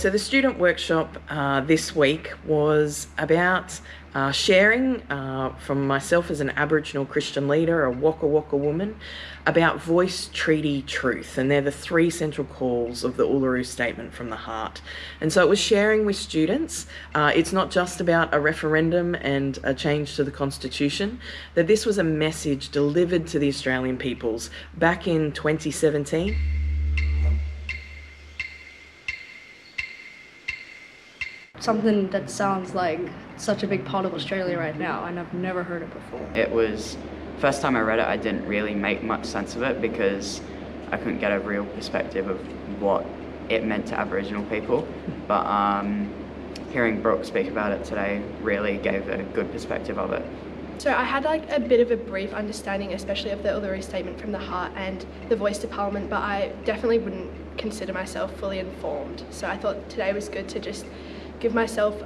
So the student workshop this week was about sharing from myself as an Aboriginal Christian leader, a Waka Waka woman, about voice, treaty, truth. And they're the three central calls of the Uluru Statement from the Heart. And so it was sharing with students. It's not just about a referendum and a change to the Constitution, that this was a message delivered to the Australian peoples back in 2017. Something that sounds like such a big part of Australia right now, and I've never heard it before. It was, first time I read it, I didn't really make much sense of it because I couldn't get a real perspective of what it meant to Aboriginal people. But hearing Brooke speak about it today really gave a good perspective of it. So I had like a bit of a brief understanding, especially of the Uluru Statement from the Heart and the Voice to Parliament, but I definitely wouldn't consider myself fully informed. So I thought today was good to just give myself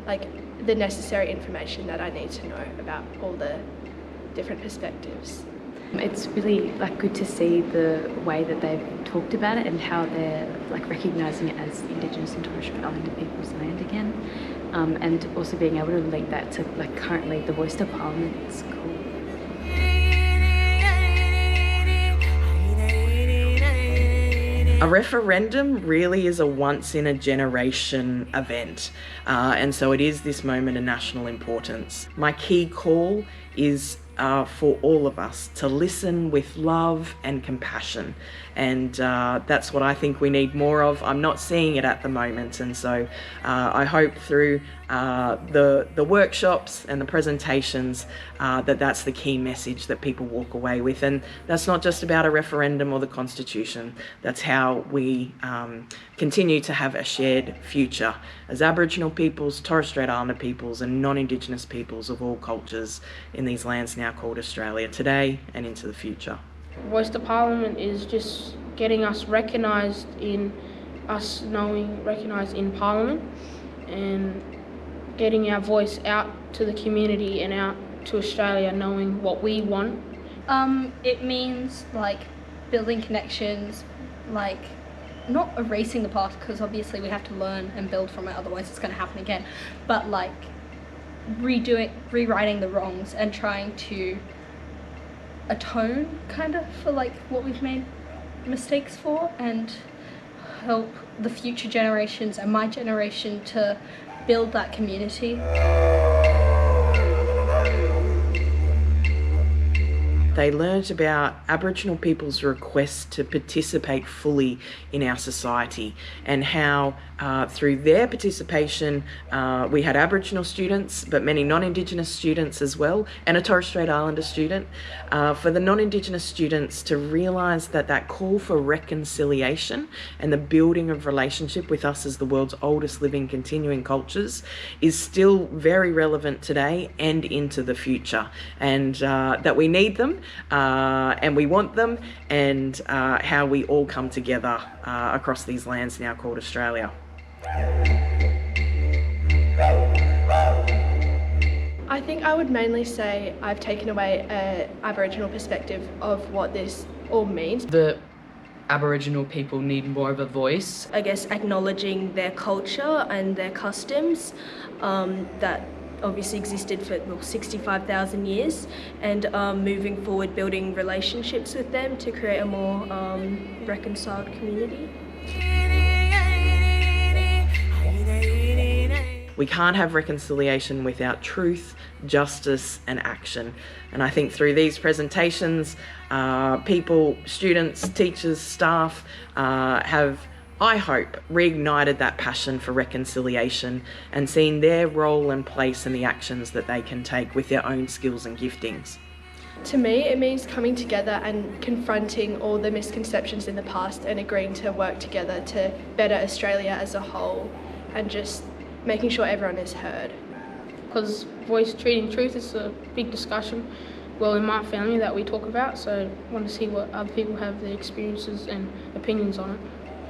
like the necessary information that I need to know about all the different perspectives. It's really good to see the way that they've talked about it and how they're recognising it as Indigenous and Torres Strait Islander people's land again, and also being able to link that to currently the Voice to Parliament is cool. A referendum really is a once-in-a-generation event, and so it is this moment of national importance. My key call is for all of us to listen with love and compassion, and that's what I think we need more of. I'm not seeing it at the moment, and so I hope through the workshops and the presentations that's the key message that people walk away with. And that's not just about a referendum or the Constitution. That's how we continue to have a shared future as Aboriginal peoples, Torres Strait Islander peoples and non-Indigenous peoples of all cultures in these lands now called Australia, today and into the future. Voice to Parliament is just getting us recognised in Parliament and getting our voice out to the community and out to Australia, knowing what we want. It means building connections, not erasing the past, because obviously we have to learn and build from it, otherwise it's going to happen again, but rewriting the wrongs and trying to atone for what we've made mistakes for, and help the future generations and my generation to build that community. They learnt about Aboriginal people's request to participate fully in our society, and how through their participation we had Aboriginal students but many non-Indigenous students as well, and a Torres Strait Islander student. For the non-Indigenous students to realise that call for reconciliation and the building of relationship with us as the world's oldest living continuing cultures is still very relevant today and into the future, and that we need them and we want them, and how we all come together across these lands now called Australia. I think I would mainly say I've taken away an Aboriginal perspective of what this all means. The Aboriginal people need more of a voice. I guess acknowledging their culture and their customs that obviously existed for 65,000 years, and moving forward, building relationships with them to create a more reconciled community. We can't have reconciliation without truth, justice and action. And I think through these presentations, people, students, teachers, staff have, I hope, reignited that passion for reconciliation and seen their role and place in the actions that they can take with their own skills and giftings. To me, it means coming together and confronting all the misconceptions in the past and agreeing to work together to better Australia as a whole, and just making sure everyone is heard. Because voice, treaty and truth is a big discussion, in my family, that we talk about, so I want to see what other people have, their experiences and opinions on it.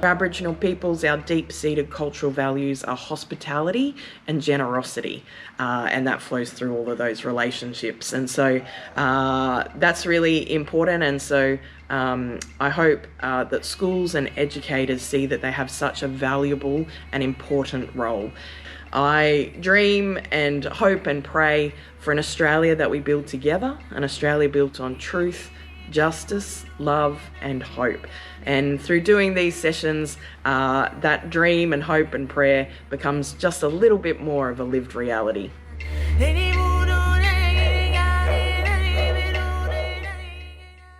Aboriginal peoples, our deep-seated cultural values are hospitality and generosity, and that flows through all of those relationships. And so that's really important. And so I hope that schools and educators see that they have such a valuable and important role. I dream and hope and pray for an Australia that we build together, an Australia built on truth, justice, love and hope. And through doing these sessions, that dream and hope and prayer becomes just a little bit more of a lived reality.